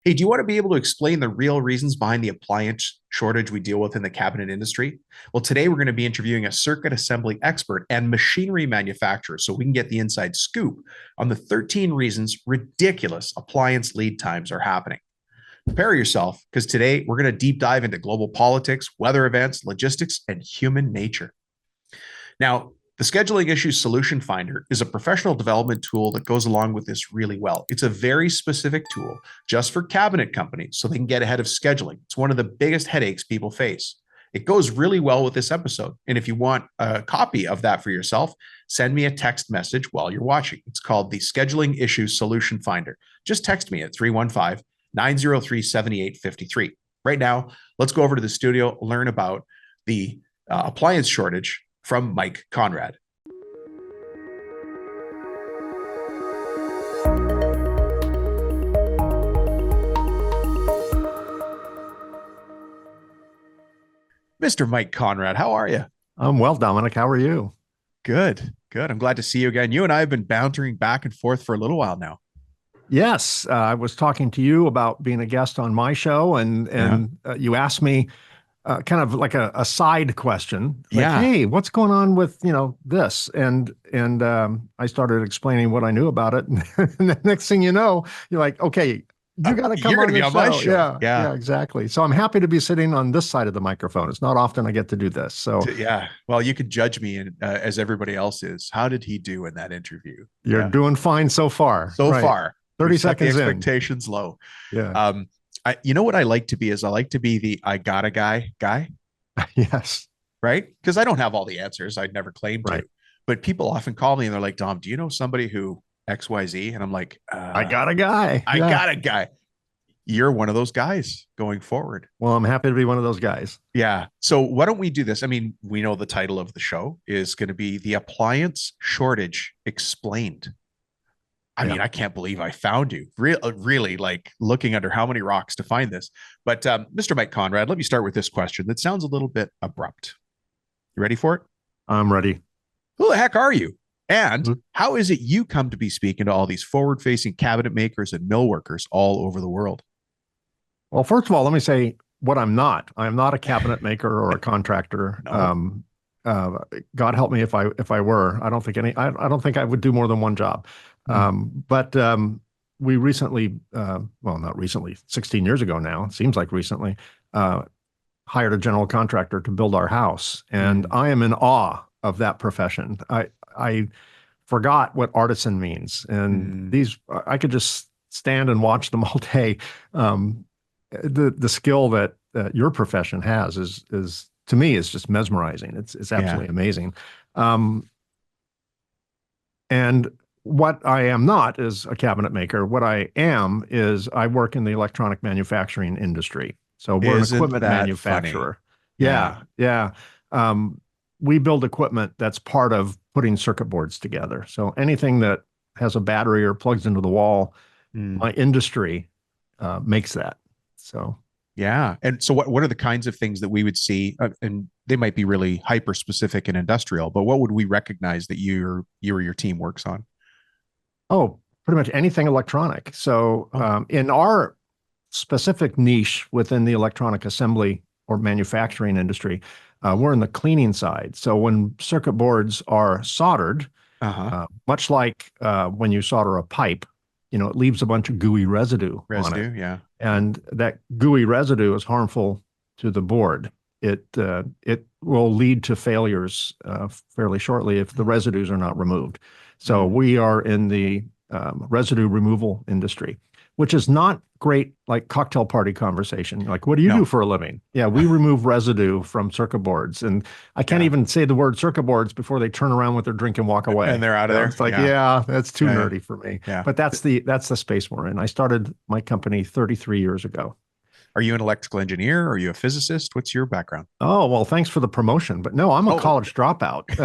Hey, do you want to be able to explain the real reasons behind the appliance shortage we deal with in the cabinet industry? Well, today we're going to be interviewing a circuit assembly expert and machinery manufacturer so we can get the inside scoop on the 13 reasons ridiculous appliance lead times are happening. Prepare yourself because today we're going to deep dive into global politics, weather events, logistics, and human nature. Now, the Scheduling Issues Solution Finder is a professional development tool that goes along with this really well. It's a very specific tool just for cabinet companies so they can get ahead of scheduling. It's one of the biggest headaches people face. It goes really well with this episode. And if you want a copy of that for yourself, send me a text message while you're watching. It's called the Scheduling Issues Solution Finder. Just text me at 315 903 7853. Right now, let's go over to the studio, learn about the appliance shortage from Mike Konrad. Mr. Mike Konrad, how are you? I'm well, Dominic. How are you? Good, good. I'm glad to see you again. You and I have been bouncing back and forth for a little while now. Yes, I was talking to you about being a guest on my show, and you asked me kind of like a side question, like, Yeah. "Hey, what's going on with this?" And I started explaining what I knew about it, and the next thing you know, you're like, "Okay, you got to come You're on going to be the on my show." show. Yeah, Yeah. yeah, exactly. So I'm happy to be sitting on this side of the microphone. It's not often I get to do this. So Yeah. Well, you could judge me as everybody else is. How did he do in that interview? you're Yeah. doing fine so far. So Right. far, 30 we've set the seconds in. expectations low. Yeah. You know what I like to be is I like to be the I got a guy, Yes. right? Because I don't have all the answers. I'd never claim to. Right. But people often call me and they're like, Dom, do you know somebody who XYZ? And I'm like, I got a guy. I Yeah. got a guy. You're one of those guys going forward. Well, I'm happy to be one of those guys. Yeah. So why don't we do this? I mean, we know the title of the show is going to be The Appliance Shortage Explained. I mean, I can't believe I found you. Really, like looking under how many rocks to find this. But Mr. Mike Konrad, let me start with this question that sounds a little bit abrupt. You ready for it? I'm ready. Who the heck are you? And how is it you come to be speaking to all these forward-facing cabinet makers and mill workers all over the world? Well, first of all, let me say what I'm not. I'm not a cabinet maker or a contractor. No. God help me if I were. I don't think I would do more than one job. But we recently, well, not recently, 16 years ago now, it seems like recently, hired a general contractor to build our house. And I am in awe of that profession. I forgot what artisan means. And I could just stand and watch them all day. The skill that your profession has is to me is just mesmerizing. It's absolutely amazing. And what I am not is a cabinet maker. What I am is I work in the electronic manufacturing industry. So we're an equipment manufacturer. Funny? Yeah. We build equipment that's part of putting circuit boards together. So anything that has a battery or plugs into the wall, my industry makes that. So yeah. And so what are the kinds of things that we would see? And they might be really hyper specific and industrial, but what would we recognize that you or your team works on? Oh, pretty much anything electronic. So in our specific niche within the electronic assembly or manufacturing industry, we're in the cleaning side. So when circuit boards are soldered, much like when you solder a pipe, it leaves a bunch of gooey residue on it. Yeah. And that gooey residue is harmful to the board. It will lead to failures fairly shortly if the residues are not removed. So we are in the residue removal industry, which is not great, like cocktail party conversation. Like, what do you do for a living? Yeah, we remove residue from circuit boards. And I can't even say the word circuit boards before they turn around with their drink and walk away. And they're out of there. It's like, that's too nerdy for me. Yeah. But that's the space we're in. I started my company 33 years ago. Are you an electrical engineer? Are you a physicist? What's your background? Oh, well, thanks for the promotion. But no, I'm a college dropout.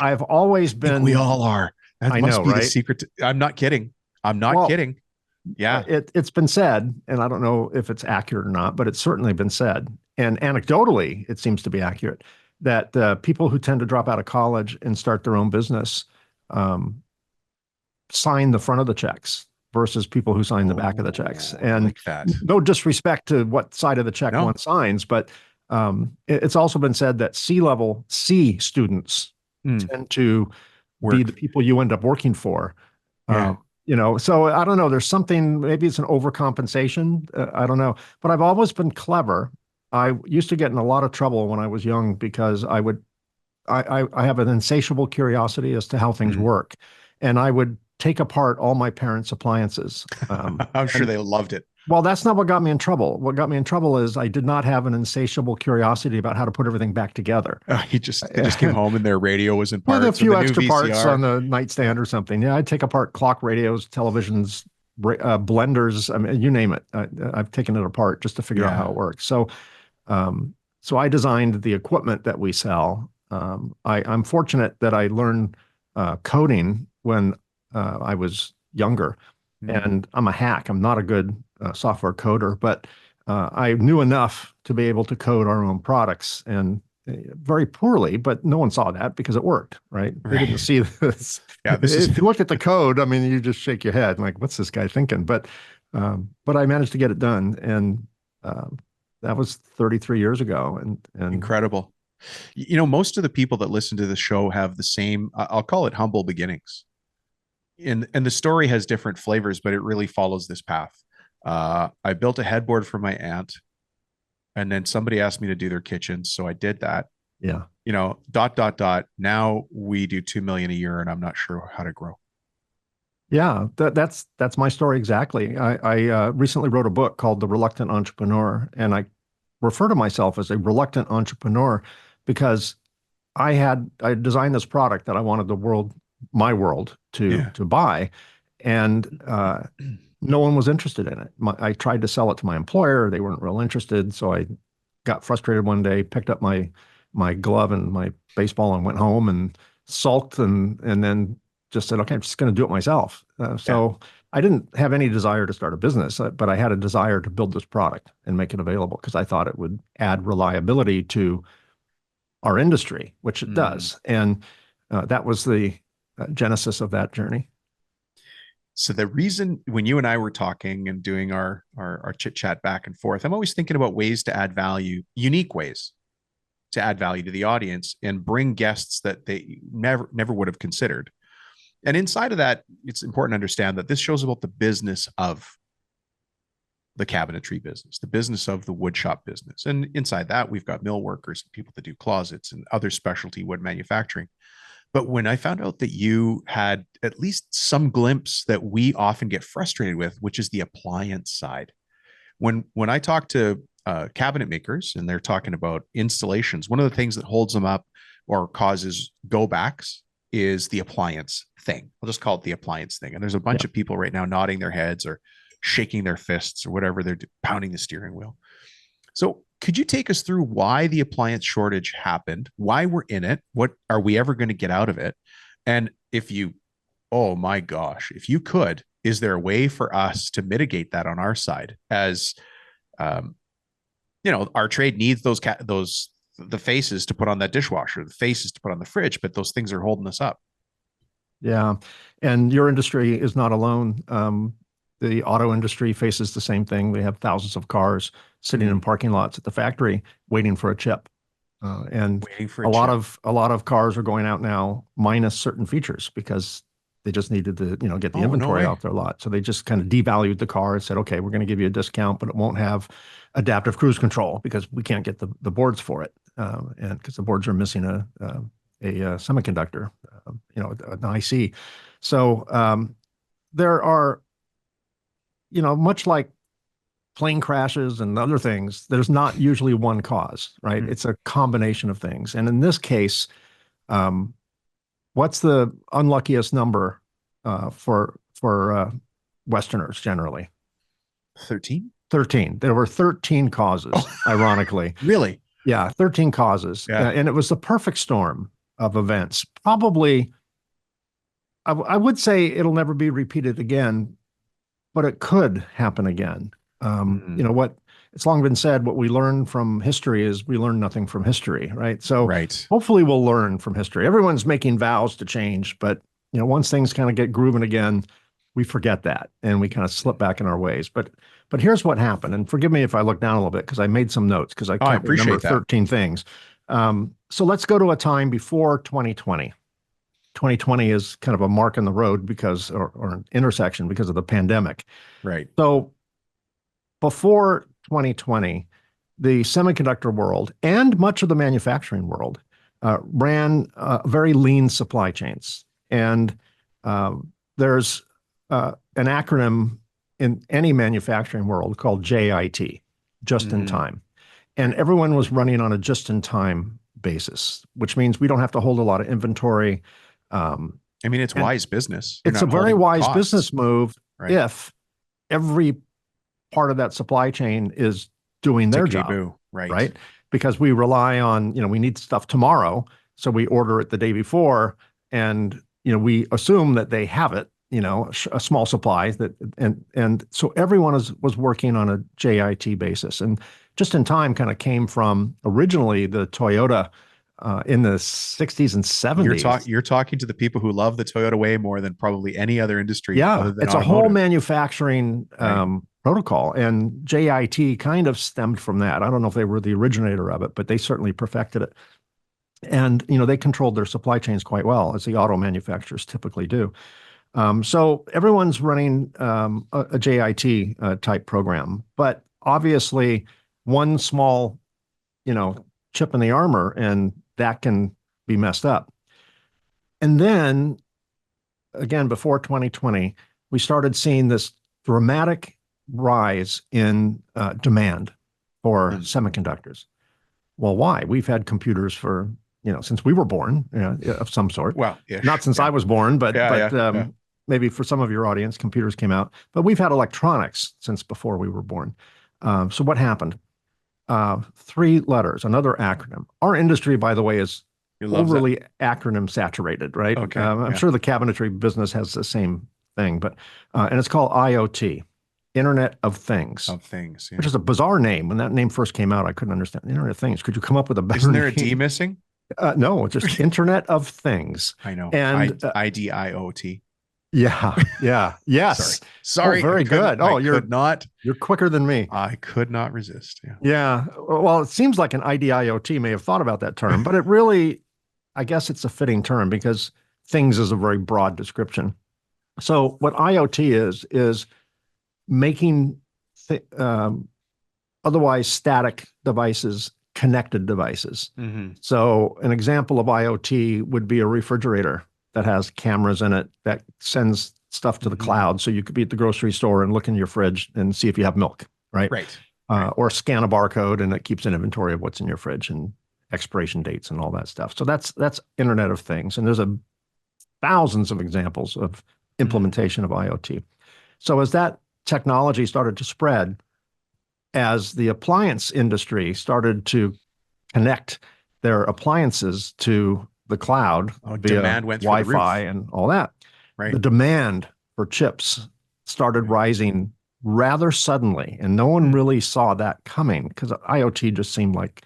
I've always been. We all are. That must be right? the secret. I'm not kidding. I'm not kidding. Yeah. It's been said, and I don't know if it's accurate or not, but it's certainly been said. And anecdotally, it seems to be accurate that people who tend to drop out of college and start their own business sign the front of the checks versus people who sign the back of the checks. Oh, I And like that. no disrespect to what side of the check No. one signs, but it's also been said that C-level C students Mm, tend to be work. the people you end up working for. Yeah. So I don't know. There's something, maybe it's an overcompensation. I don't know. But I've always been clever. I used to get in a lot of trouble when I was young because I have an insatiable curiosity as to how things Mm. work. And I would take apart all my parents' appliances. I'm sure And they loved it. well, that's not what got me in trouble. What got me in trouble is I did not have an insatiable curiosity about how to put everything back together. They just came home and their radio was in With a parts or few the new extra parts VCR. on the nightstand or something. Yeah, I'd take apart clock radios, televisions, blenders. I mean, you name it. I've taken it apart just to figure out how Yeah. it works. So I designed the equipment that we sell. I'm fortunate that I learned coding when I was younger, Mm. and I'm a hack. I'm not a good software coder, but I knew enough to be able to code our own products, and very poorly, but no one saw that because it worked, right? They Right. didn't see this. Yeah. This is If you looked at the code, I mean, you just shake your head like, what's this guy thinking? But I managed to get it done, and that was 33 years ago, and incredible. You know, most of the people that listen to the show have the same, I'll call it humble beginnings. And the story has different flavors, but it really follows this path. I built a headboard for my aunt, and then somebody asked me to do their kitchen, so I did that. yeah. You know, dot dot dot. Now we do 2 million a year, and I'm not sure how to grow. Yeah, that's my story exactly. I recently wrote a book called The Reluctant Entrepreneur, and I refer to myself as a reluctant entrepreneur because I designed this product that I wanted my world, Yeah. to buy, and no one was interested in it. I tried to sell it to my employer; they weren't real interested. So I got frustrated one day, picked up my glove and my baseball, and went home and sulked, and then just said, okay, I'm just going to do it myself. Yeah. So I didn't have any desire to start a business, but I had a desire to build this product and make it available because I thought it would add reliability to our industry, which it Mm. does. And that was the genesis of that journey. So the reason when you and I were talking and doing our chit chat back and forth, I'm always thinking about ways to add value, unique ways to add value to the audience and bring guests that they never would have considered. And inside of that, it's important to understand that this shows about the business of the cabinetry business, the business of the wood shop business. And inside that, we've got mill workers and people that do closets and other specialty wood manufacturing. But when I found out that you had at least some glimpse that we often get frustrated with, which is the appliance side, when I talk to cabinet makers and they're talking about installations, one of the things that holds them up or causes go backs is the appliance thing. I'll just call it the appliance thing. And there's a Yeah. bunch of people right now nodding their heads or shaking their fists or whatever they're pounding the steering wheel. So could you take us through why the appliance shortage happened, why we're in it, what are we ever going to get out of it? And if you, oh my gosh, if you could, is there a way for us to mitigate that on our side as, um, our trade needs the faces to put on that dishwasher, the faces to put on the fridge, but those things are holding us up. Yeah. And your industry is not alone. The auto industry faces the same thing. We have thousands of cars sitting in Mm. parking lots at the factory waiting for a chip. And Waiting for a a lot chip. of a lot of cars are going out now minus certain features because they just needed to, get the Oh, no inventory way. off their lot. So they just kind of devalued the car and said, okay, we're going to give you a discount, but it won't have adaptive cruise control because we can't get the boards for it. And because the boards are missing a semiconductor, an IC. So there are, much like plane crashes and other things, there's not usually one cause, right? Mm. It's a combination of things. And in this case, um, what's the unluckiest number for Westerners generally? 13? 13. There were 13 causes, Oh, ironically. really? Yeah, 13 causes. Yeah. And it was the perfect storm of events. Probably, I would say it'll never be repeated again, but it could happen again. Mm. What it's long been said, what we learn from history is we learn nothing from history, right? So Right. hopefully we'll learn from history. Everyone's making vows to change, but once things kind of get grooving again, we forget that and we kind of slip back in our ways. But here's what happened. And forgive me if I look down a little bit because I made some notes because I Oh, I can't remember appreciate that. 13 things. So let's go to a time before 2020. 2020 is kind of a mark in the road because, or an intersection because of the pandemic. Right. So before 2020, the semiconductor world and much of the manufacturing world ran very lean supply chains. And there's an acronym in any manufacturing world called JIT, just in time. And everyone was running on a just in time basis, which means we don't have to hold a lot of inventory. I mean, it's wise business. You're It's a not very holding wise costs. business move Right. if every part of that supply chain is doing their job, Tickety-boo. Right. right? Because we rely on, we need stuff tomorrow, so we order it the day before, and we assume that they have it, a small supply that, and so everyone was working on a JIT basis, and just in time kind of came from originally the Toyota in the 60s and 70s. You're talking to the people who love the Toyota way more than probably any other industry Yeah, other than it's a automotive. whole manufacturing protocol, and JIT kind of stemmed from that. I don't know if they were the originator of it, but they certainly perfected it. And they controlled their supply chains quite well, as the auto manufacturers typically do. So everyone's running a JIT type program, but obviously one small, chip in the armor, and that can be messed up. And then again, before 2020, we started seeing this dramatic rise in demand for semiconductors. Well, why? We've had computers for, since we were born, of some sort. Well, not since I was born, but maybe for some of your audience, computers came out. But we've had electronics since before we were born. So what happened? 3 letters, another acronym. Our industry, by the way, is overly acronym saturated, right? Okay. I'm sure the cabinetry business has the same thing, but and it's called IoT, Internet of Things. Of Things, yeah. Which is a bizarre name. When that name first came out, I couldn't understand. Internet of Things. Could you come up with a better Isn't there name? a D missing? No, just Internet of Things. I know. And IDIOT. Yes. Sorry. Oh, very good. Oh, you're quicker than me. I could not resist. Yeah. Well, it seems like an IDIOT may have thought about that term, but it really, I guess it's a fitting term because things is a very broad description. So what IoT is making otherwise static devices connected devices. So an example of IoT would be a refrigerator that has cameras in it that sends stuff to the cloud. So you could be at the grocery store and look in your fridge and see if you have milk, right? Right. Or scan a barcode and it keeps an inventory of what's in your fridge and expiration dates and all that stuff. So that's Internet of Things. And there's thousands of examples of implementation of IoT. So as that technology started to spread, as the appliance industry started to connect their appliances to the cloud via Wi-Fi and all that, the demand for chips started rising rather suddenly, and no one really saw that coming because IoT just seemed like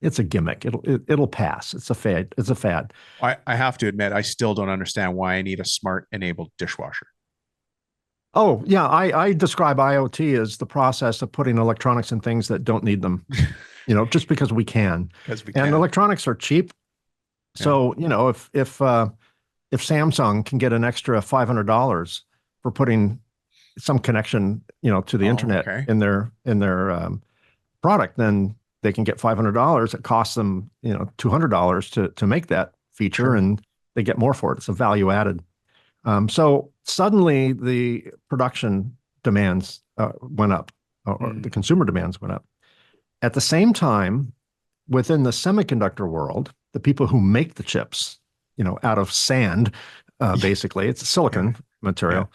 it's a gimmick. It'll pass. It's a fad. I have to admit, I still don't understand why I need a smart enabled dishwasher. Oh, yeah. I describe IoT as the process of putting electronics in things that don't need them, just because we can. And electronics are cheap. So, if Samsung can get an extra $500 for putting some connection, to the internet in their product, then they can get $500. It costs them, $200 to make that feature, and they get more for it. It's a value added. So suddenly the production demands went up, or the consumer demands went up. At the same time, within the semiconductor world, the people who make the chips, out of sand, basically, it's a silicon material,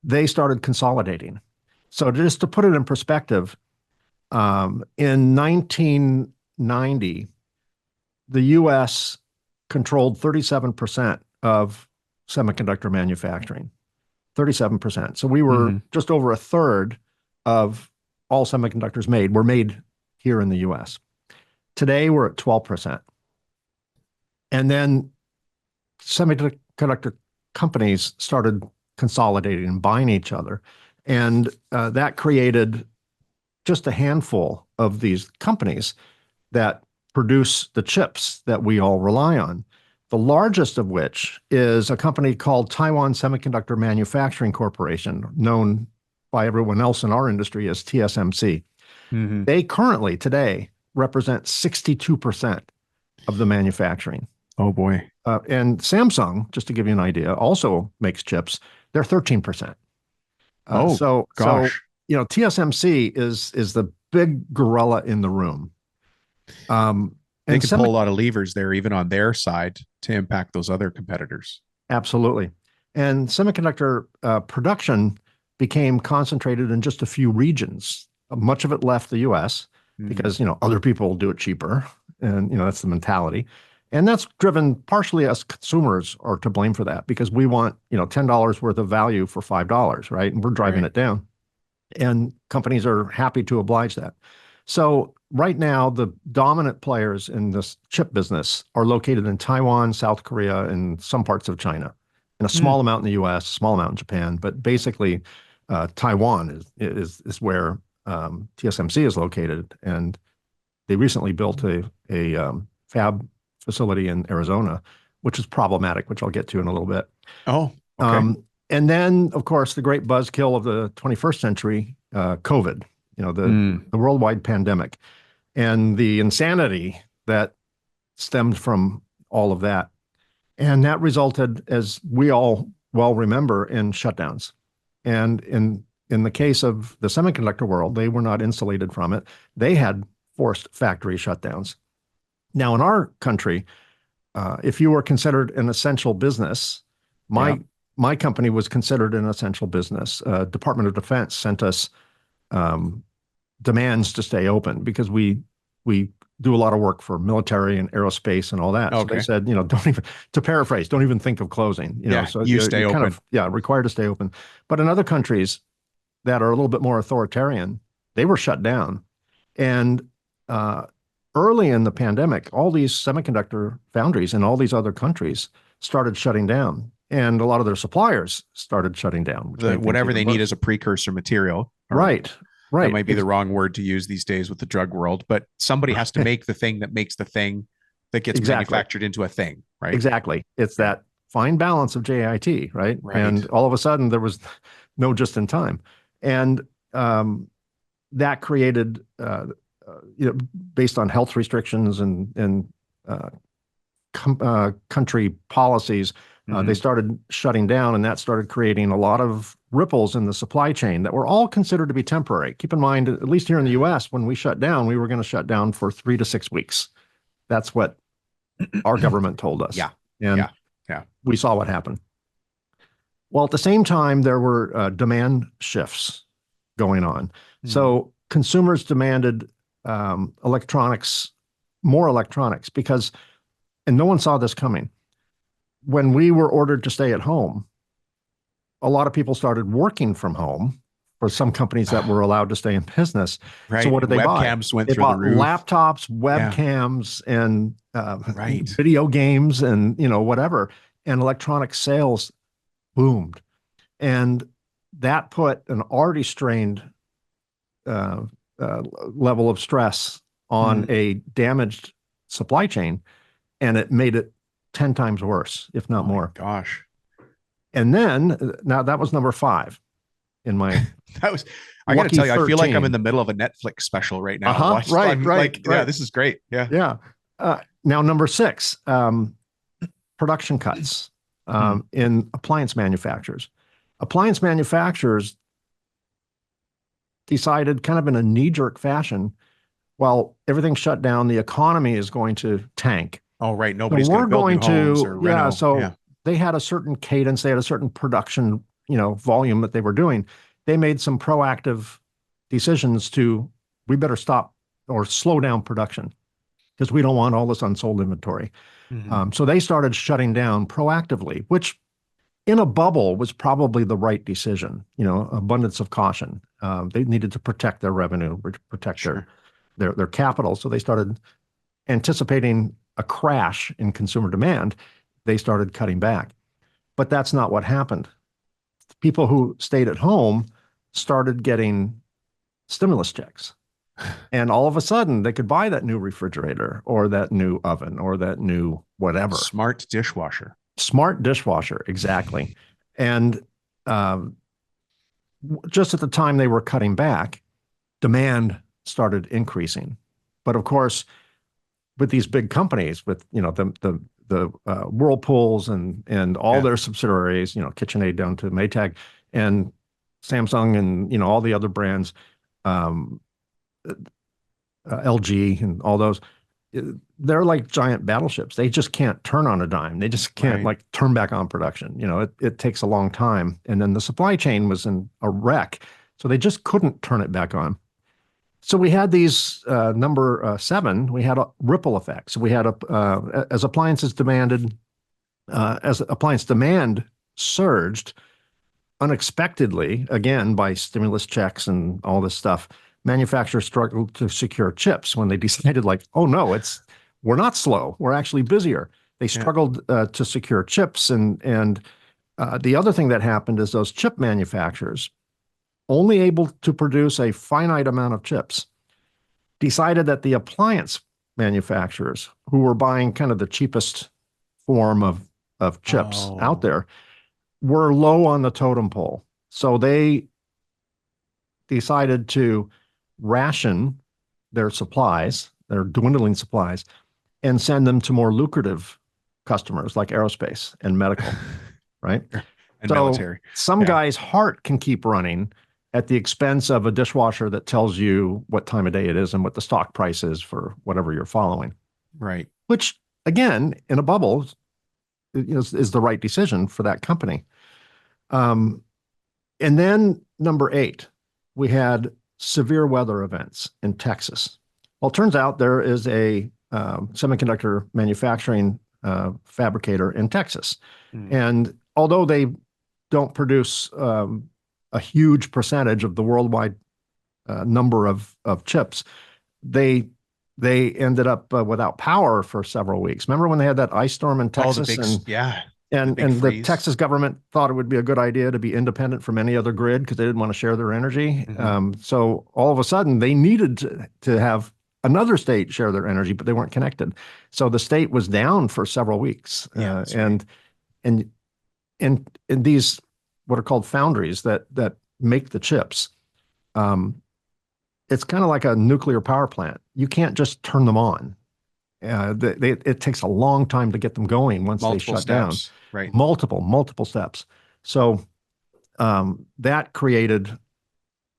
they started consolidating. So just to put it in perspective, in 1990, the U.S. controlled 37% of semiconductor manufacturing, 37%. So we were just over a third of all semiconductors were made here in the U.S. Today, we're at 12%. And then semiconductor companies started consolidating and buying each other. And that created just a handful of these companies that produce the chips that we all rely on. The largest of which is a company called Taiwan Semiconductor Manufacturing Corporation, known by everyone else in our industry as TSMC. Mm-hmm. They currently, today, represent 62% of the manufacturing. Oh boy. And Samsung, just to give you an idea, also makes chips. They're 13%. So gosh. TSMC is the big gorilla in the room. They could pull a lot of levers there, even on their side, to impact those other competitors. Absolutely. And semiconductor production became concentrated in just a few regions. Much of it left the US because, other people do it cheaper. And, that's the mentality. And that's driven partially us consumers are to blame for that because we want, $10 worth of value for $5, right? And we're driving it down. And companies are happy to oblige that. So right now, the dominant players in this chip business are located in Taiwan, South Korea, and some parts of China, and a small amount in the US, a small amount in Japan. But basically, Taiwan is where TSMC is located. And they recently built a fab facility in Arizona, which is problematic, which I'll get to in a little bit. Oh, okay. And then, of course, the great buzzkill of the 21st century, COVID, the worldwide pandemic, and the insanity that stemmed from all of that. And that resulted, as we all well remember, in shutdowns. And in the case of the semiconductor world, they were not insulated from it. They had forced factory shutdowns. Now, in our country, if you were considered an essential business, my company was considered an essential business. Department of Defense sent us demands to stay open because we do a lot of work for military and aerospace and all that. Okay. So they said, don't even, to paraphrase, don't even think of closing. So you stay open. Kind of, required to stay open. But in other countries that are a little bit more authoritarian, they were shut down. And early in the pandemic, all these semiconductor foundries in all these other countries started shutting down. And a lot of their suppliers started shutting down. Whatever they need as a precursor material. Right. That might be the wrong word to use these days with the drug world, but somebody has to make the thing that makes the thing that gets manufactured into a thing, right? Exactly. It's that fine balance of JIT, right? And all of a sudden there was no just in time. And that created, based on health restrictions and country policies, they started shutting down, and that started creating a lot of ripples in the supply chain that were all considered to be temporary. Keep in mind, at least here in the US, when we shut down, we were going to shut down for 3 to 6 weeks. That's what our government told us. And we saw what happened. Well, at the same time, there were demand shifts going on. So consumers demanded electronics, more electronics, because, and no one saw this coming. When we were ordered to stay at home, a lot of people started working from home for some companies that were allowed to stay in business. Right. So what did they buy? Webcams went they through the roof. Laptops, webcams, and video games, and whatever. And electronic sales boomed, and that put an already strained level of stress on a damaged supply chain, and it made it 10 times worse, if not more. Gosh. And then, now that was number 5 in my. That was, I got to tell you, 13. I feel like I'm in the middle of a Netflix special right now. Right. Yeah, this is great. Yeah. Now, number 6, production cuts in appliance manufacturers. Appliance manufacturers decided, kind of in a knee-jerk fashion, well, everything's shut down, the economy is going to tank. Oh, right. Nobody's going to build new homes or reno. They had a certain cadence, they had a certain production, volume that they were doing. They made some proactive decisions to, we better stop or slow down production because we don't want all this unsold inventory. So they started shutting down proactively, which in a bubble was probably the right decision, abundance of caution. They needed to protect their revenue, protect their capital. So they started anticipating a crash in consumer demand. They started cutting back. But that's not what happened. people who stayed at home started getting stimulus checks. And all of a sudden, they could buy that new refrigerator or that new oven or that new whatever. Smart dishwasher. Smart dishwasher, exactly. And um, just at the time they were cutting back, demand started increasing. But of course, with these big companies, with the Whirlpools and all their subsidiaries, KitchenAid down to Maytag and Samsung and all the other brands, um, LG and all those, they're like giant battleships. They just can't turn on a dime. They just can't like turn back on production. It takes a long time. And then the supply chain was in a wreck. So they just couldn't turn it back on. So we had these number 7, we had a ripple effect. So we had as appliance demand surged unexpectedly, again, by stimulus checks and all this stuff, manufacturers struggled to secure chips when they decided like, oh no, we're not slow. We're actually busier. They struggled to secure chips. And the other thing that happened is those chip manufacturers, only able to produce a finite amount of chips, decided that the appliance manufacturers, who were buying kind of the cheapest form of chips out there, were low on the totem pole. So they decided to ration their supplies, their dwindling supplies, and send them to more lucrative customers like aerospace and medical, right? And military. Some guy's heart can keep running at the expense of a dishwasher that tells you what time of day it is and what the stock price is for whatever you're following. Right. Which, again, in a bubble, is the right decision for that company. And then number 8, we had severe weather events in Texas. Well, it turns out there is a semiconductor manufacturing fabricator in Texas. And although they don't produce a huge percentage of the worldwide number of chips, they ended up without power for several weeks. Remember when they had that ice storm in Texas? And the Texas government thought it would be a good idea to be independent from any other grid because they didn't want to share their energy. So all of a sudden they needed to have another state share their energy, but they weren't connected. So the state was down for several weeks. And these what are called foundries that make the chips, it's kind of like a nuclear power plant. You can't just turn them on. It takes a long time to get them going once they shut down. Right. Multiple steps. So that created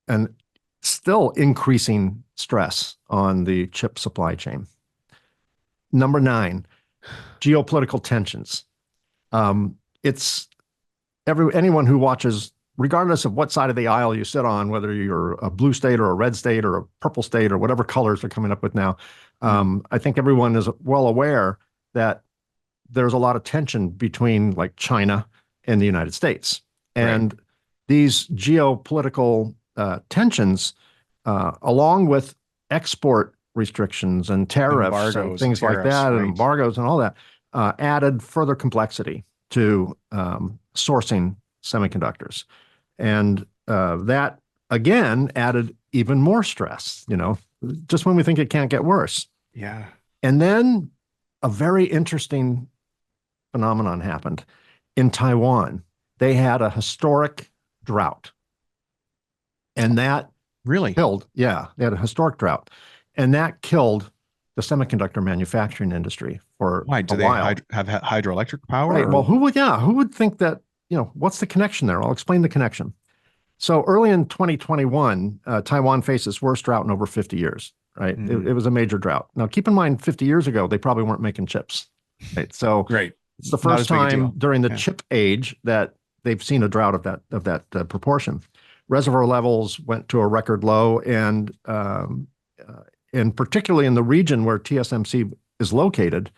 an still increasing stress on the chip supply chain. Number 9, geopolitical tensions. It's anyone who watches, regardless of what side of the aisle you sit on, whether you're a blue state or a red state or a purple state or whatever colors they're coming up with now, I think everyone is well aware that there's a lot of tension between like China and the United States. And these geopolitical tensions, along with export restrictions and tariffs and things like that, and embargoes and all that, added further complexity to sourcing semiconductors. And that, again, added even more stress, just when we think it can't get worse. Yeah. And then a very interesting phenomenon happened in Taiwan. They had a historic drought. And that killed, they had a historic drought. And that killed the semiconductor manufacturing industry for Why? Do a they while. have hydroelectric power? Right. Well, who would think that, what's the connection there? I'll explain the connection. So early in 2021, Taiwan faced its worst drought in over 50 years, right? It was a major drought. Now, keep in mind, 50 years ago, they probably weren't making chips, right? So it's the first time during the chip age that they've seen a drought of that proportion. Reservoir levels went to a record low, and particularly in the region where TSMC is located,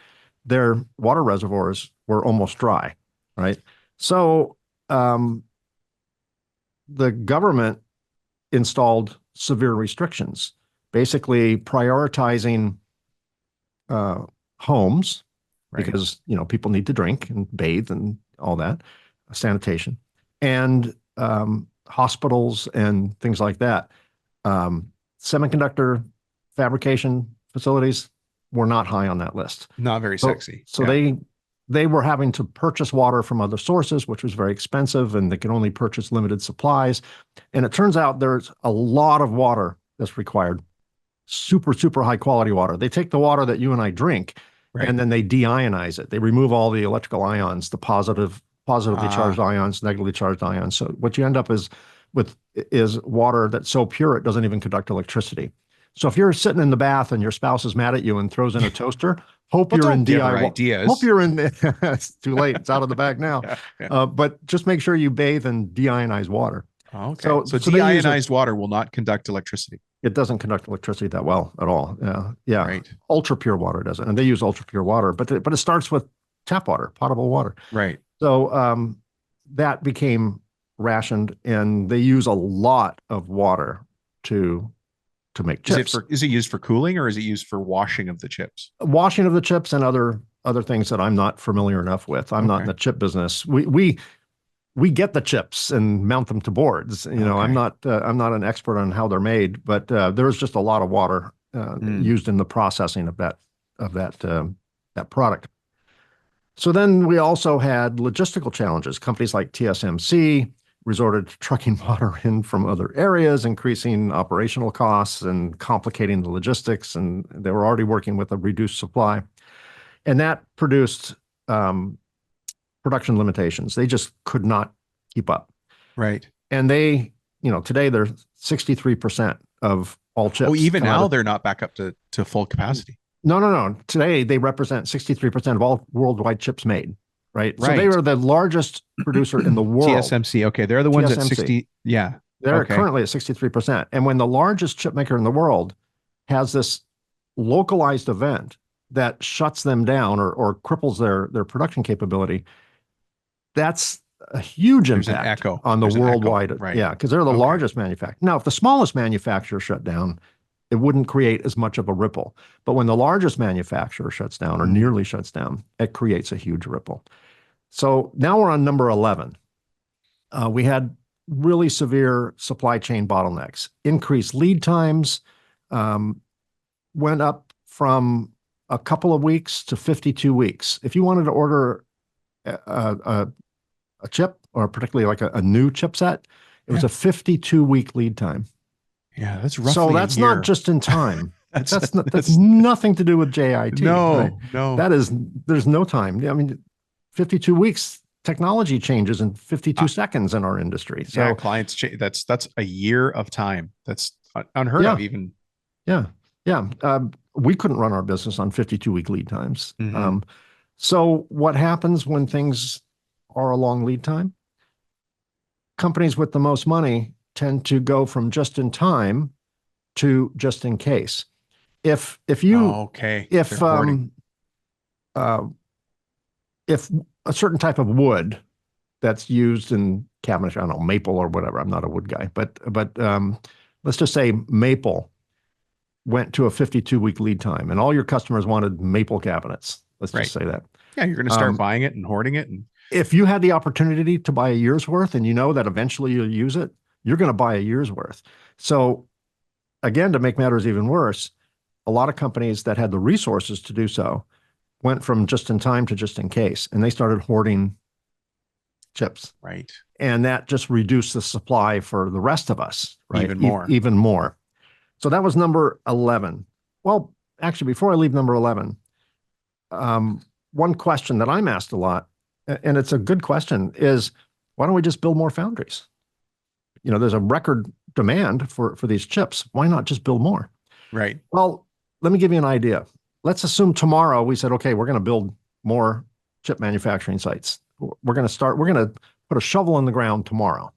their water reservoirs were almost dry, right? So the government installed severe restrictions, basically prioritizing homes because people need to drink and bathe and all that, sanitation, and hospitals and things like that. Semiconductor fabrication facilities were not high on that list. Not very So, sexy. so Yeah. they were having to purchase water from other sources, which was very expensive, and they could only purchase limited supplies. And it turns out there's a lot of water that's required. Super, super high quality water. They take the water that you and I drink, Right. and then they deionize it. They remove all the electrical ions, the positively charged ions, negatively charged ions. So what you end up is water that's so pure it doesn't even conduct electricity. So if you're sitting in the bath and your spouse is mad at you and throws in a toaster, hope Well, you're don't in give her DIY. ideas. Hope you're in. It's too late. It's out of the bag now. Yeah. But just make sure you bathe in deionized water. Okay. So they use deionized water will not conduct electricity. it doesn't conduct electricity that well at all. Yeah. Right. Ultra pure water doesn't, and they use ultra pure water, but it starts with tap water, potable water. Right. So that became rationed, and they use a lot of water to make chips. Is it used for cooling, or is it used for washing of the chips? Washing of the chips and other things that I'm not familiar enough with. I'm not in the chip business. We get the chips and mount them to boards. I'm not an expert on how they're made, but there is just a lot of water used in the processing of that product. So then we also had logistical challenges. Companies like TSMC resorted to trucking water in from other areas, increasing operational costs and complicating the logistics. And they were already working with a reduced supply, and that produced production limitations. They just could not keep up. Right. And today they're 63% of all chips. Oh, even now they're not back up to full capacity. No. Today they represent 63% of all worldwide chips made. Right. So they are the largest producer in the world. TSMC. Okay. They're the ones TSMC. at 60. Yeah. They're currently at 63%. And when the largest chip maker in the world has this localized event that shuts them down or cripples their production capability, that's a huge impact on the worldwide. Right. Yeah, because they're the largest manufacturer. Now, if the smallest manufacturer shut down, it wouldn't create as much of a ripple. But when the largest manufacturer shuts down or nearly shuts down, it creates a huge ripple. So now we're on number 11. We had really severe supply chain bottlenecks, increased lead times, went up from a couple of weeks to 52 weeks. If you wanted to order a chip, or particularly like a new chipset, it was a 52-week lead time. Yeah, that's roughly so that's not just in time. that's nothing to do with JIT. No, right? no. There's no time. I mean, 52 weeks, technology changes in 52 seconds in our industry. So yeah, clients change. That's a year of time. That's unheard of even. Yeah. We couldn't run our business on 52-week lead times. Mm-hmm. So what happens when things are a long lead time? Companies with the most money tend to go from just in time to just in case. If a certain type of wood that's used in cabinetry, I don't know, maple or whatever, I'm not a wood guy, but let's just say maple went to a 52-week lead time, and all your customers wanted maple cabinets. Let's just say that. Yeah, you're going to start buying it and hoarding it. And if you had the opportunity to buy a year's worth, and you know that eventually you'll use it, you're going to buy a year's worth. So again, to make matters even worse, a lot of companies that had the resources to do so went from just in time to just in case, and they started hoarding chips. Right. And that just reduced the supply for the rest of us, right? Even more. So that was number 11. Well, actually, before I leave number 11, one question that I'm asked a lot, and it's a good question, is why don't we just build more foundries? There's a record demand for these chips. Why not just build more? Right. Well, let me give you an idea. Let's assume tomorrow we said, okay, we're going to build more chip manufacturing sites. We're going to put a shovel in the ground tomorrow.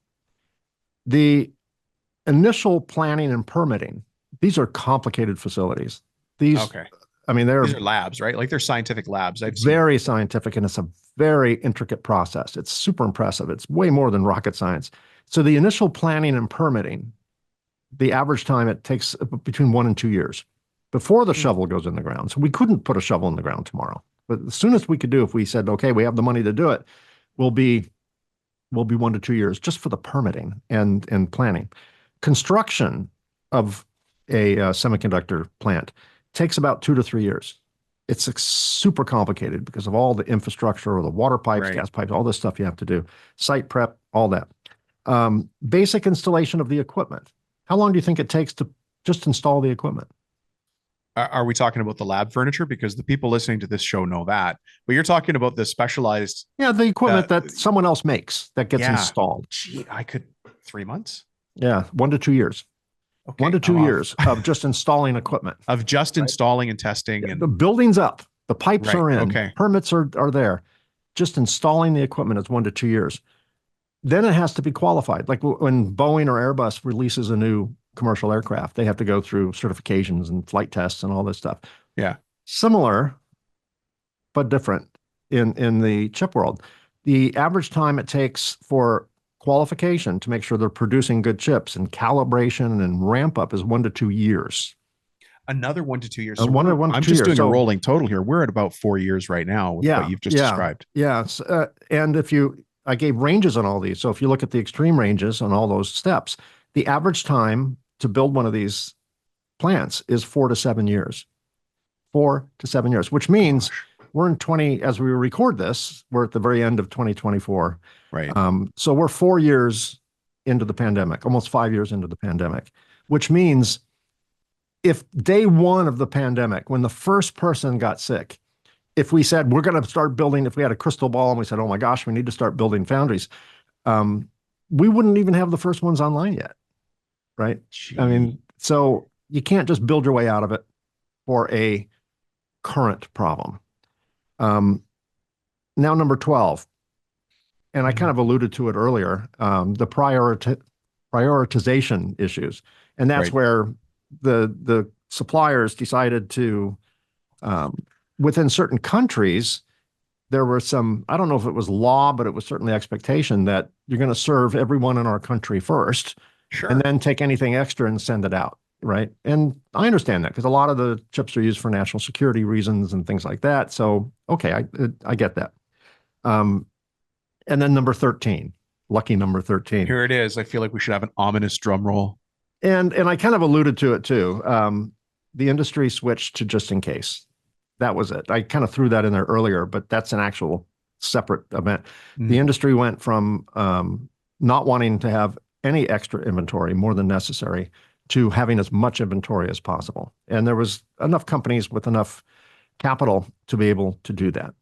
The initial planning and permitting, these are complicated facilities. These are labs, right? Like they're scientific labs. Very scientific, and it's a very intricate process. It's super impressive. It's way more than rocket science. So the initial planning and permitting, the average time it takes between 1 and 2 years before the shovel goes in the ground. So we couldn't put a shovel in the ground tomorrow. But as soon as we could do, if we said, okay, we have the money to do it, we'll be will be 1 to 2 years just for the permitting and planning. Construction of a semiconductor plant takes about 2 to 3 years. It's super complicated because of all the infrastructure or the water pipes, Right. gas pipes, all this stuff you have to do, site prep, all that. Basic installation of the equipment. How long do you think it takes to just install the equipment? Are we talking about the lab furniture? Because the people listening to this show know that, but you're talking about the specialized. Yeah, the Uh, equipment that someone else makes that gets yeah. installed. Gee, I could 3 months. Yeah, 1 to 2 years. One Okay, to I'm two off. years of just installing equipment. Of just Right? installing and testing Yeah, the and building's up, the pipes right. are in, Okay. permits are there. Just installing the equipment is 1 to 2 years. Then it has to be qualified. Like when Boeing or Airbus releases a new commercial aircraft, they have to go through certifications and flight tests and all this stuff. Yeah. Similar, but different in the chip world. The average time it takes for qualification to make sure they're producing good chips and calibration and ramp up is 1 to 2 years. Another 1 to 2 years. So One, we're, one to I'm two just years. doing a So rolling total here. We're at about 4 years right now with what yeah, you've just yeah, described. yeah. And I gave ranges on all these. So if you look at the extreme ranges on all those steps, the average time to build one of these plants is 4 to 7 years. 4 to 7 years, which means Gosh. we're in 20, as we record this, we're at the very end of 2024. Right. So we're 4 years into the pandemic, almost 5 years into the pandemic, which means if day one of the pandemic, when the first person got sick, if we said we're going to start building, if we had a crystal ball and we said, oh my gosh, we need to start building foundries, we wouldn't even have the first ones online yet, right? I Gee. mean, so you can't just build your way out of it for a current problem. Now, number 12, and I kind of alluded to it earlier, the prioritization issues. And that's Right. where the suppliers decided to, within certain countries, there were some, I don't know if it was law, but it was certainly expectation that you're going to serve everyone in our country first and Sure. then take anything extra and send it out. Right. And I understand that because a lot of the chips are used for national security reasons and things like that. So, okay, I get that. And then number 13, lucky number 13. Here it is. I feel like we should have an ominous drum roll. And I kind of alluded to it too. The industry switched to just in case. That was it. I kind of threw that in there earlier, but that's an actual separate event. The industry went from not wanting to have any extra inventory more than necessary to having as much inventory as possible. And there was enough companies with enough capital to be able to do that.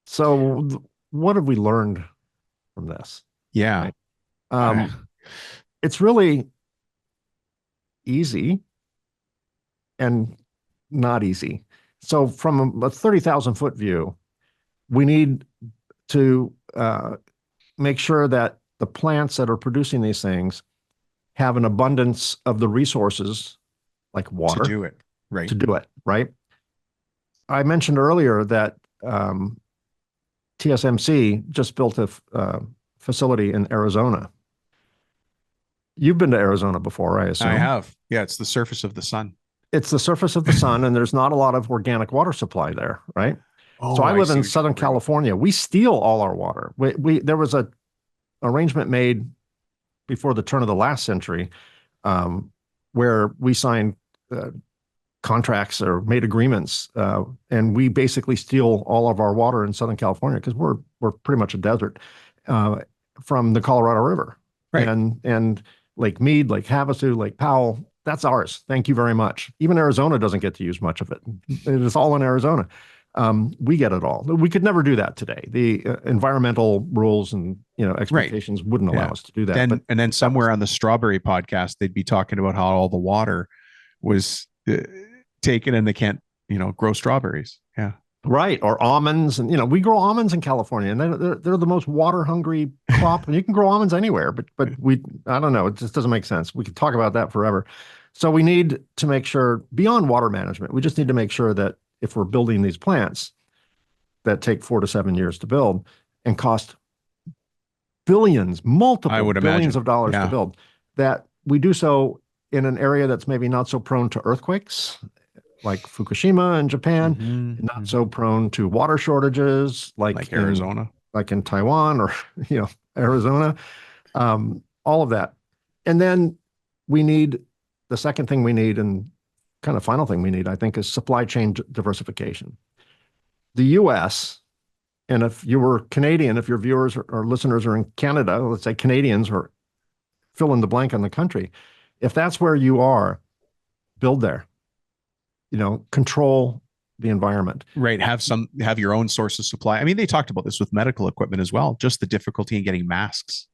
So what have we learned from this? Yeah. Right? It's really easy and not easy. So from a 30,000 foot view, we need to make sure that the plants that are producing these things have an abundance of the resources like water To do it. Right. to do it, right? I mentioned earlier that TSMC just built a facility in Arizona. You've been to Arizona before, I assume. I have. Yeah. It's the surface of the sun. It's the surface of the sun, and there's not a lot of organic water supply there, right? Oh, So I live see in what you're Southern talking about. California. We steal all our water. There was a arrangement made before the turn of the last century where we signed contracts or made agreements, and we basically steal all of our water in Southern California because we're pretty much a desert from the Colorado River. Right. And Lake Mead, Lake Havasu, Lake Powell, that's ours. Thank you very much. Even Arizona doesn't get to use much of it. It is all in Arizona. We get it all. We could never do that today. The environmental rules and expectations wouldn't allow us to do that. And then somewhere on the strawberry podcast, they'd be talking about how all the water was taken and they can't grow strawberries. Yeah. Right. Or almonds. And, we grow almonds in California and they're the most water hungry crop. And you can grow almonds anywhere, but I don't know. It just doesn't make sense. We could talk about that forever. So we need to make sure beyond water management, we just need to make sure that if we're building these plants that take 4 to 7 years to build and cost billions, multiple billions of dollars to build, that we do so in an area that's maybe not so prone to earthquakes like Fukushima in Japan, not so prone to water shortages like Arizona, like in Taiwan, or Arizona, all of that. And then we need the second thing we need, and kind of final thing we need, I think, is supply chain diversification. The US, and if you were Canadian, if your viewers or listeners are in Canada, let's say Canadians, or fill in the blank on the country, if that's where you are, build there. Control the environment. Right. Have your own source of supply. I mean, they talked about this with medical equipment as well, just the difficulty in getting masks.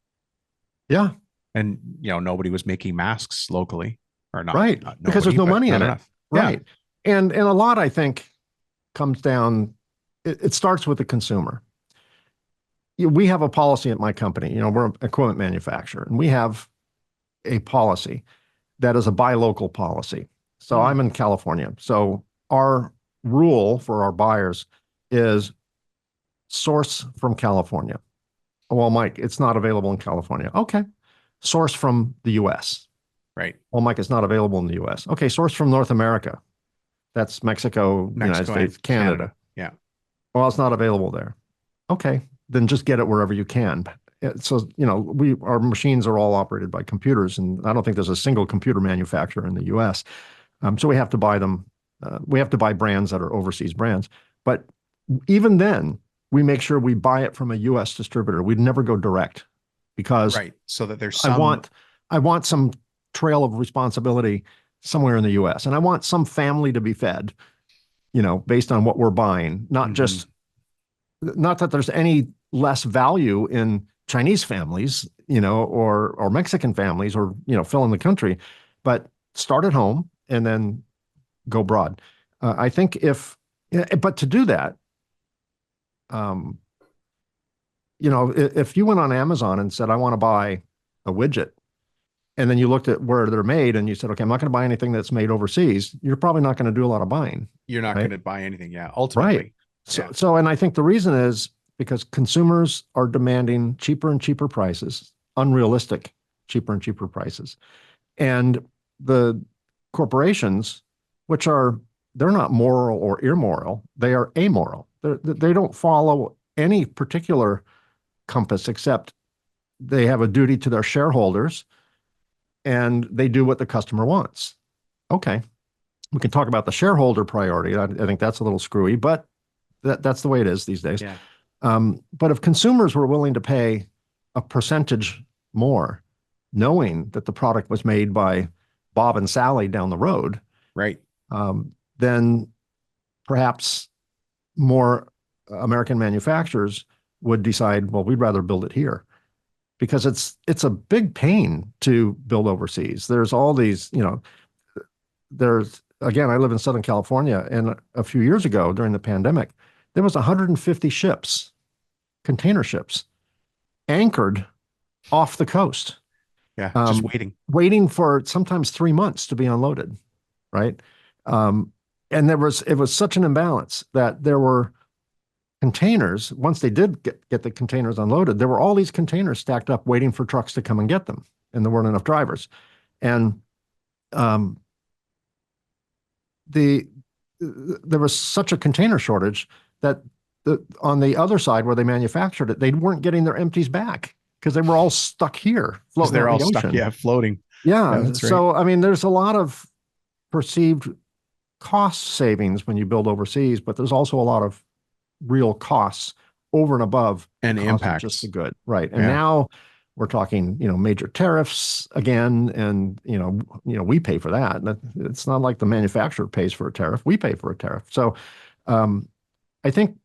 Yeah. And, nobody was making masks locally, or not. Right. Not because nobody, there's no money in it. enough. Right. Yeah. And a lot, I think, comes down, it starts with the consumer. We have a policy at my company. We're an equipment manufacturer, and we have a policy that is a buy local policy. So I'm in California. So our rule for our buyers is source from California. Well, Mike, it's not available in California. Okay. Source from the US. Right. Well, Mike, it's not available in the US. Okay. Source from North America. That's Mexico, United States, Canada. Yeah. Well, it's not available there. Okay. Then just get it wherever you can. So, our machines are all operated by computers, and I don't think there's a single computer manufacturer in the US. So we have to buy them. We have to buy brands that are overseas brands. But even then, we make sure we buy it from a US distributor. We'd never go direct, because right. So that there's some, I want some trail of responsibility somewhere in the US. And I want some family to be fed, based on what we're buying, not that there's any less value in Chinese families, or Mexican families, or, fill in the country, but start at home and then go broad. I think but to do that, if you went on Amazon and said, I want to buy a widget, and then you looked at where they're made and you said, okay, I'm not going to buy anything that's made overseas, you're probably not going to do a lot of buying. You're not going to buy anything. Yeah. Ultimately. Right. So, and I think the reason is because consumers are demanding cheaper and cheaper prices, unrealistic, cheaper and cheaper prices. And the corporations, they're not moral or immoral, they are amoral. They don't follow any particular compass, except they have a duty to their shareholders, and they do what the customer wants. Okay. We can talk about the shareholder priority. I think that's a little screwy, but that's the way it is these days. Yeah. But if consumers were willing to pay a percentage more, knowing that the product was made by Bob and Sally down the road, right, then perhaps more American manufacturers would decide, well, we'd rather build it here, because it's a big pain to build overseas. There's all these, again, I live in Southern California, and a few years ago during the pandemic, there was 150 ships, container ships, anchored off the coast. Yeah, just waiting for sometimes 3 months to be unloaded, right? And it was such an imbalance that there were containers. Once they did get the containers unloaded, there were all these containers stacked up waiting for trucks to come and get them, and there weren't enough drivers. And there was such a container shortage that on the other side where they manufactured it, they weren't getting their empties back because they were all stuck here, floating. They're all the stuck, floating. Yeah, that's right. So I mean, there's a lot of perceived cost savings when you build overseas, but there's also a lot of real costs over and above and impact just the good, right? And now we're talking, major tariffs again, and we pay for that. It's not like the manufacturer pays for a tariff; we pay for a tariff. So, I think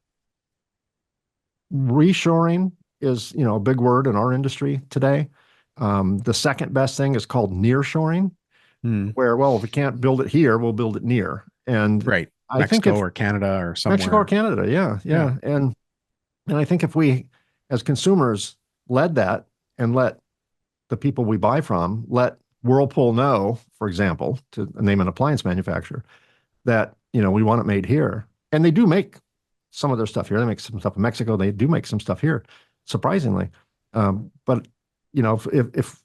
reshoring is, a big word in our industry today. The second best thing is called nearshoring, where, well, if we can't build it here, we'll build it near. And right, I think or Canada or somewhere. Mexico or Canada, yeah. And I think if we, as consumers, led that and let the people we buy from, let Whirlpool know, for example, to name an appliance manufacturer, that, we want it made here. And they do make some of their stuff here. They make some stuff in Mexico. They do make some stuff here, surprisingly. But, if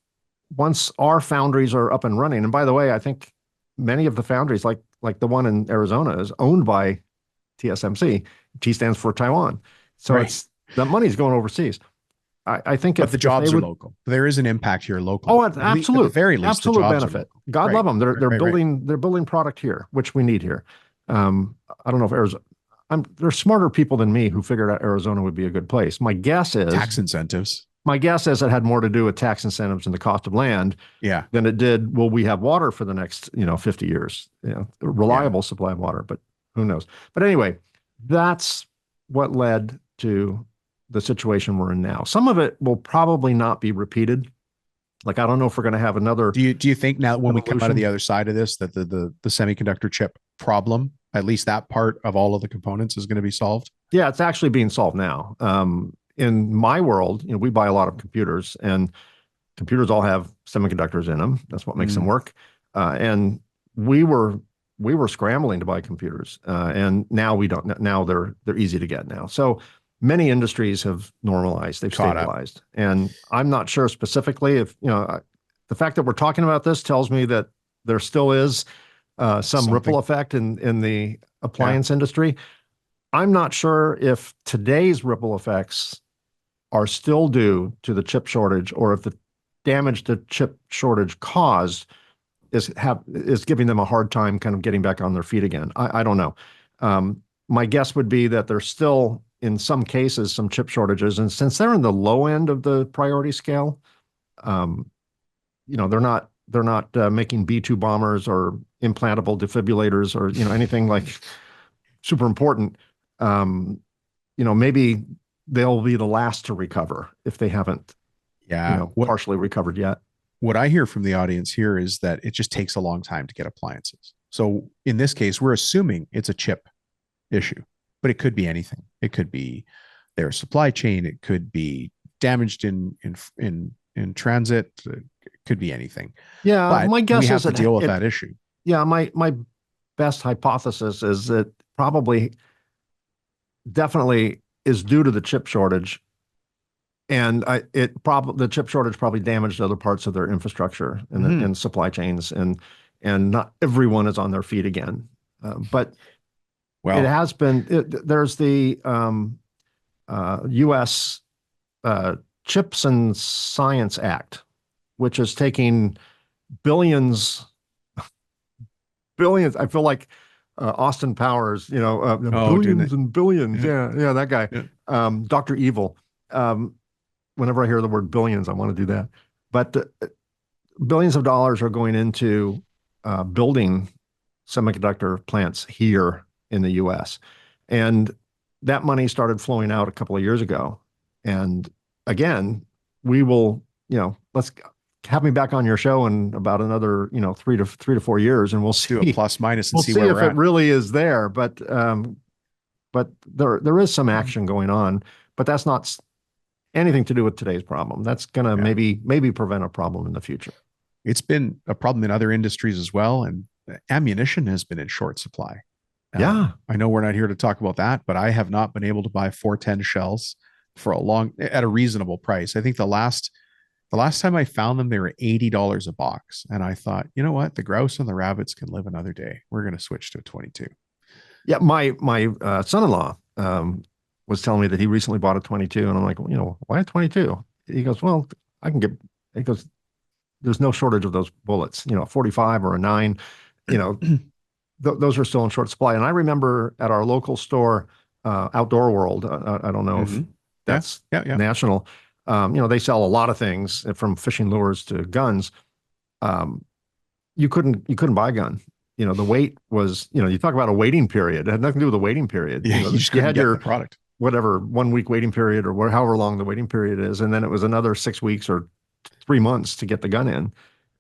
once our foundries are up and running, and by the way, I think many of the foundries, like the one in Arizona, is owned by TSMC. T stands for Taiwan. So that money's going overseas. I think But the if they jobs are would, local. There is an impact here locally. oh, at At the absolute, very least, the absolute jobs are benefit. local. God Right. love them. They're Right. Right. they're building product here, which we need here. I don't know if Arizona. There's smarter people than me who figured out Arizona would be a good place. Tax incentives. My guess is it had more to do with tax incentives and the cost of land Yeah. than it did, will we have water for the next, 50 years? Yeah. Reliable supply of water, but who knows? But anyway, that's what led to the situation we're in now. Some of it will probably not be repeated. Like, I don't know if we're going to have another Do you think now when we come out of evolution. the other side of this that the semiconductor chip problem, at least that part of all of the components, is going to be solved? Yeah, it's actually being solved now. In my world, we buy a lot of computers, and computers all have semiconductors in them. That's what makes them work. And we were scrambling to buy computers, and now we don't. Now they're easy to get now. So many industries have normalized. They've Caught up. stabilized, and I'm not sure specifically if the fact that we're talking about this tells me that there still is some ripple effect in the appliance industry. I'm not sure if today's ripple effects are still due to the chip shortage, or if the damage the chip shortage caused is giving them a hard time kind of getting back on their feet again. I don't know. My guess would be that there's still, in some cases, some chip shortages, and since they're in the low end of the priority scale, they're not making B-2 bombers or implantable defibrillators or anything like super important. Maybe they'll be the last to recover if they haven't, partially recovered yet. What I hear from the audience here is that it just takes a long time to get appliances. So in this case, we're assuming it's a chip issue, but it could be anything. It could be their supply chain. It could be damaged in transit. It could be anything. Yeah, but my guess we have is to deal with that issue. Yeah, my best hypothesis is that probably definitely is due to the chip shortage, and the chip shortage probably damaged other parts of their infrastructure and supply chains, and not everyone is on their feet again. But it has been. There's the U.S. Chips and Science Act, which is taking billions. I feel like Austin Powers, billions and billions. Yeah, that guy, Dr. Evil. Whenever I hear the word billions, I want to do that. But billions of dollars are going into building semiconductor plants here in the U.S. And that money started flowing out a couple of years ago. And again, we will, let's have me back on your show in about another, 3 to 4 years, and we'll see. Do a plus minus and we'll see see where if we're it at. really is there. But there is some action going on, but that's not anything to do with today's problem. That's going to maybe prevent a problem in the future. It's been a problem in other industries as well. And ammunition has been in short supply. Yeah. I know we're not here to talk about that, but I have not been able to buy 410 shells at a reasonable price. I think the last time I found them, they were $80 a box. And I thought, you know what? The grouse and the rabbits can live another day. We're going to switch to a 22. Yeah. My son-in-law was telling me that he recently bought a 22. And I'm like, why a 22? He goes, well, he goes, there's no shortage of those bullets, a 45 or a 9, those are still in short supply. And I remember at our local store, Outdoor World, I don't know if that's national. They sell a lot of things from fishing lures to guns. You couldn't buy a gun. The wait was, you talk about a waiting period. It had nothing to do with the waiting period. Yeah, you just couldn't get the product. Whatever 1 week waiting period or however long the waiting period is, and then it was another 6 weeks or 3 months to get the gun in.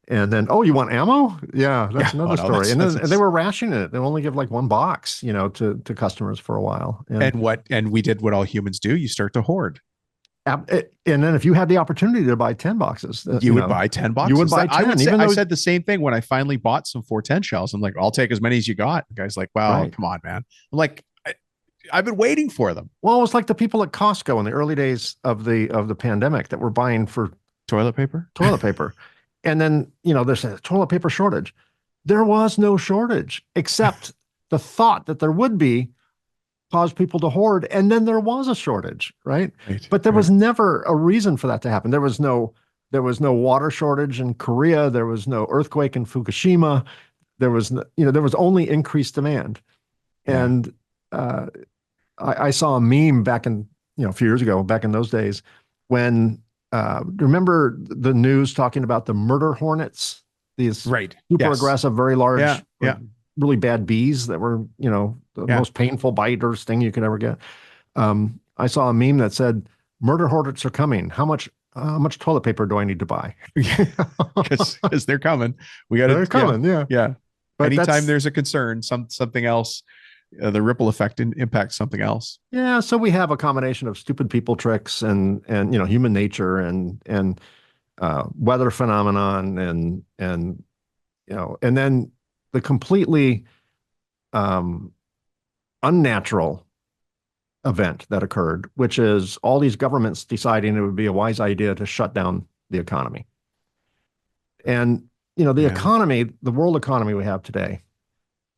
And then, you want ammo? Yeah, that's another story. And they were rationing it. They only give like one box, to customers for a while. And we did what all humans do. You start to hoard. And then if you had the opportunity to buy 10 boxes, you would buy 10 boxes. You would buy 10. I said the same thing when I finally bought some 410 shells. I'm like, I'll take as many as you got. The guy's like, wow, come on, man. I'm like, I've been waiting for them. Well, it was like the people at Costco in the early days of the pandemic that were buying for toilet paper. And then, there's a toilet paper shortage. There was no shortage, except the thought that there would be caused people to hoard, and then there was a shortage, right? Right. But there Right. was never a reason for that to happen. There was no water shortage in Korea. There was no earthquake in Fukushima. There was there was only increased demand. Yeah. And uh, I saw a meme back in a few years ago, back in those days, when remember the news talking about the murder hornets, these Right. super Yes. aggressive, very Yeah. large, Yeah. really bad bees that were the Yeah. most painful bite or sting you could ever get. I saw a meme that said, "Murder hornets are coming. How much toilet paper do I need to buy?" Because they're coming. We got to. They're Yeah. coming, yeah. Yeah. But Anytime there's a concern, something else, the ripple effect impacts something else. yeah. So we have a combination of stupid people tricks and human nature and weather phenomenon and then the completely um, unnatural event that occurred, which is all these governments deciding it would be a wise idea to shut down the economy. And the Yeah. economy, the world economy we have today,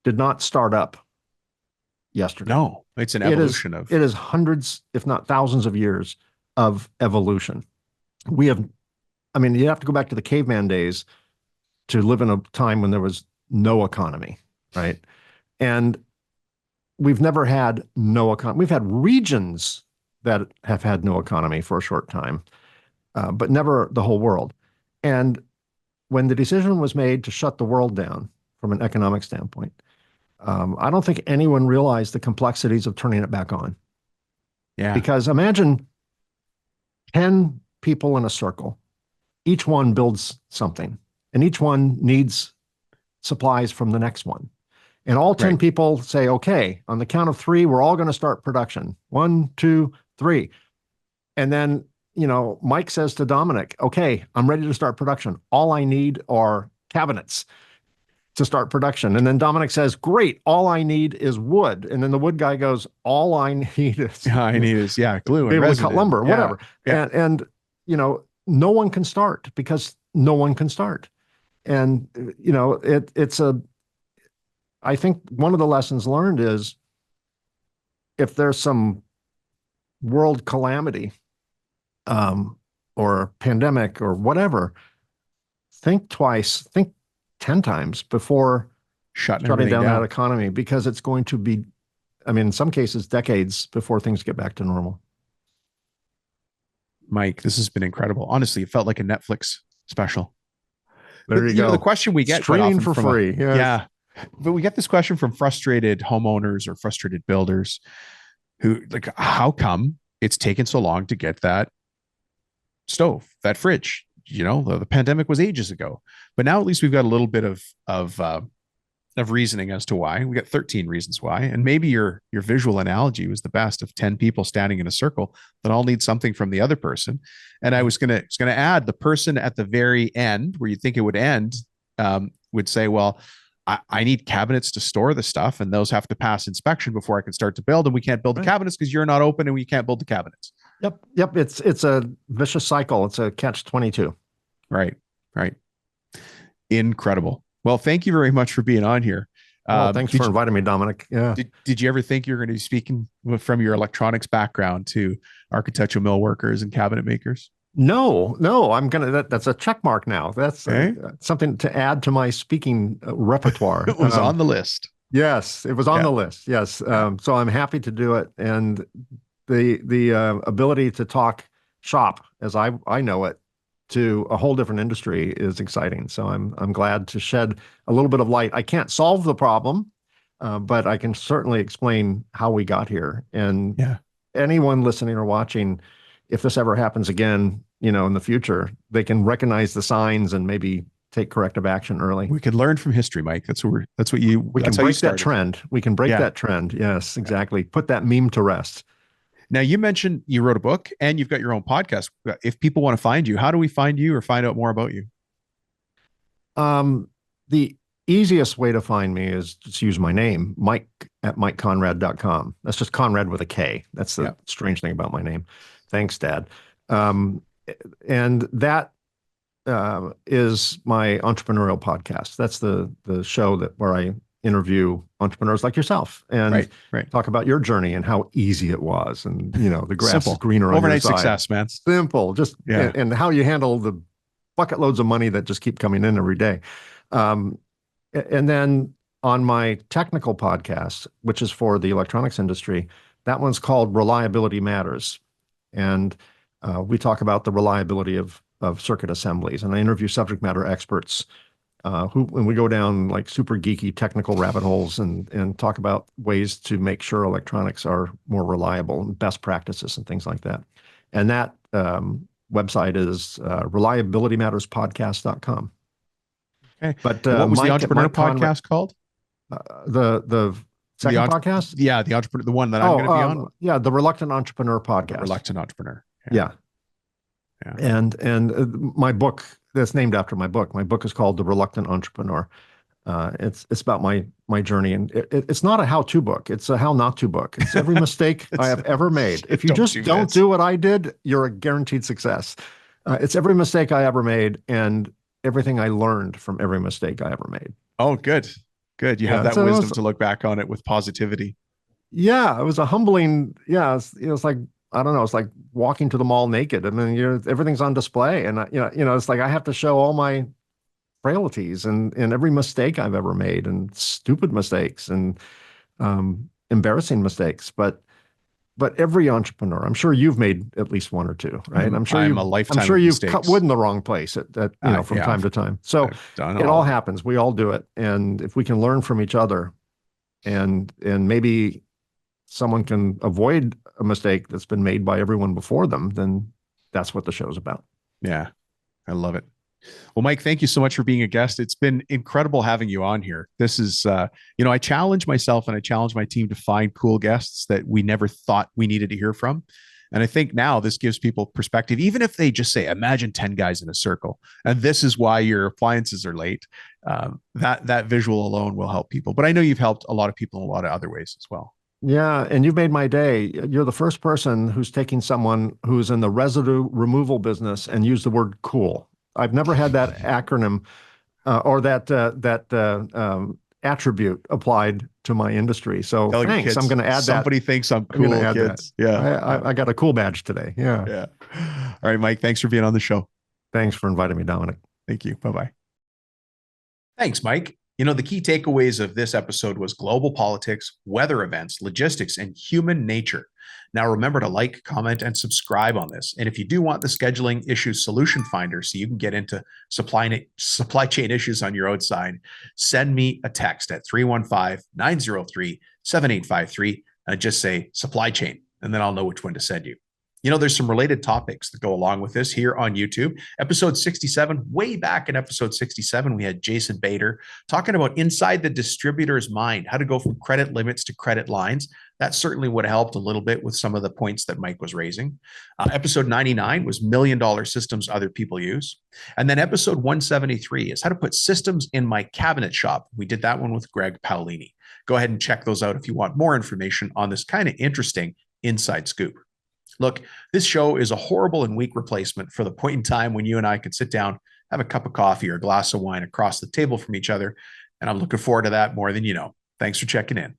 did not start up yesterday. No, it's an evolution of. It is hundreds, if not thousands of years of evolution. We have, I mean, you have to go back to the caveman days to live in a time when there was no economy, right? And we've never had no economy. We've had regions that have had no economy for a short time, but never the whole world. And when the decision was made to shut the world down from an economic standpoint, I don't think anyone realized the complexities of turning it back on. Yeah. Because imagine 10 people in a circle, each one builds something, and each one needs supplies from the next one. And all 10 Right. people say, okay, on the count of three, we're all going to start production. 1, 2, 3. And then, Mike says to Dominic, okay, I'm ready to start production. All I need are cabinets to start production. And then Dominic says, great, all I need is wood. And then the wood guy goes, all I need is I need is glue be and able to resin. cut lumber, Yeah. whatever. Yeah. And no one can start because no one can start. And I think one of the lessons learned is if there's some world calamity, or pandemic or whatever, think twice, think 10 times before Shutting shutting everything down that down. economy, because it's going to be, I mean, in some cases, decades before things get back to normal. Mike, this has been incredible. Honestly, it felt like a Netflix special. There But you go. the question we get quite Streaming often for from free. Yes. yeah, but we get this question from frustrated homeowners or frustrated builders who like, how come it's taken so long to get that stove, that fridge? The pandemic was ages ago, but now at least we've got a little bit of reasoning as to why. We got 13 reasons why, and maybe your visual analogy was the best of 10 people standing in a circle that all need something from the other person. And I was gonna add the person at the very end where you think it would end, would say, well, I need cabinets to store the stuff, and those have to pass inspection before I can start to build. And we can't build the cabinets because you're not open, and we can't build the cabinets. Yep. It's a vicious cycle. It's a catch-22. Right. Incredible. Well, thank you very much for being on here. Well, thanks for inviting me, Dominic. Yeah. Did you ever think you were going to be speaking from your electronics background to architectural mill workers and cabinet makers? No, that's a check mark now. That's something to add to my speaking repertoire. It was on the list. Yes, it was on the list. Yes. So I'm happy to do it. And the ability to talk shop as I know it to a whole different industry is exciting. So I'm glad to shed a little bit of light. I can't solve the problem, but I can certainly explain how we got here. And anyone listening or watching, if this ever happens again, in the future, they can recognize the signs and maybe take corrective action early. We can learn from history, Mike. We can break that trend. We can break that trend. Yes, exactly. Put that meme to rest. Now, you mentioned you wrote a book and you've got your own podcast. If people want to find you, how do we find you or find out more about you? The easiest way to find me is just use my name, Mike at MikeKonrad.com. That's just Konrad with a K. That's the strange thing about my name. Thanks, Dad. And that is my entrepreneurial podcast. That's the show where I interview entrepreneurs like yourself and right. talk about your journey and how easy it was. And, the grass Simple. is greener on your Overnight side. success, man. Simple. Just, Yeah. and how you handle the bucket loads of money that just keep coming in every day. And then on my technical podcast, which is for the electronics industry, that one's called Reliability Matters. And we talk about the reliability of circuit assemblies. And I interview subject matter experts when we go down like super geeky technical rabbit holes and talk about ways to make sure electronics are more reliable and best practices and things like that. And that website is reliabilitymatterspodcast.com. Okay. But what was the Mike entrepreneur Konrad, podcast called? The second podcast? Yeah, the entrepreneur, the one that I'm going to be on. Yeah, the Reluctant Entrepreneur podcast. The Reluctant Entrepreneur. Yeah. And my book that's named after my book. My book is called The Reluctant Entrepreneur. It's about my journey, and it's not a how-to book. It's a how not to book. It's every mistake I have ever made. If you just don't do what I did, you're a guaranteed success. It's every mistake I ever made and everything I learned from every mistake I ever made. Oh, good. Good. You have that wisdom to look back on it with positivity. Yeah, it was a humbling. Yeah, it was like, I don't know. It's like walking to the mall naked. I mean, everything's on display, and it's like I have to show all my frailties and every mistake I've ever made, and stupid mistakes and embarrassing mistakes. But every entrepreneur, I'm sure you've made at least one or two, right? I'm sure you've cut wood in the wrong place from time to time. So it all happens. We all do it, and if we can learn from each other, and maybe someone can avoid a mistake that's been made by everyone before them, then that's what the show's about. Yeah, I love it. Well, Mike, thank you so much for being a guest. It's been incredible having you on here. This is, I challenge myself and I challenge my team to find cool guests that we never thought we needed to hear from. And I think now this gives people perspective, even if they just say, imagine 10 guys in a circle, and this is why your appliances are late. That visual alone will help people. But I know you've helped a lot of people in a lot of other ways as well. Yeah, and you've made my day. You're the first person who's taking someone who's in the residue removal business and used the word cool. I've never had that acronym or that attribute applied to my industry. So thanks. Kids, I'm going to add that. Somebody thinks I'm cool, kids. That. Yeah. I got a cool badge today. Yeah. Yeah. All right, Mike, thanks for being on the show. Thanks for inviting me, Dominic. Thank you. Bye-bye. Thanks, Mike. The key takeaways of this episode was global politics, weather events, logistics, and human nature. Now, remember to like, comment, and subscribe on this. And if you do want the scheduling issues solution finder so you can get into supply chain issues on your own side, send me a text at 315-903-7853 and just say supply chain, and then I'll know which one to send you. There's some related topics that go along with this here on YouTube. Episode 67, way back in episode 67, we had Jason Bader talking about inside the distributor's mind, how to go from credit limits to credit lines. That certainly would have helped a little bit with some of the points that Mike was raising. Episode 99 was $1 million systems other people use. And then episode 173 is how to put systems in my cabinet shop. We did that one with Greg Paolini. Go ahead and check those out if you want more information on this kind of interesting inside scoop. Look, this show is a horrible and weak replacement for the point in time when you and I could sit down, have a cup of coffee or a glass of wine across the table from each other. And I'm looking forward to that more than you know. Thanks for checking in.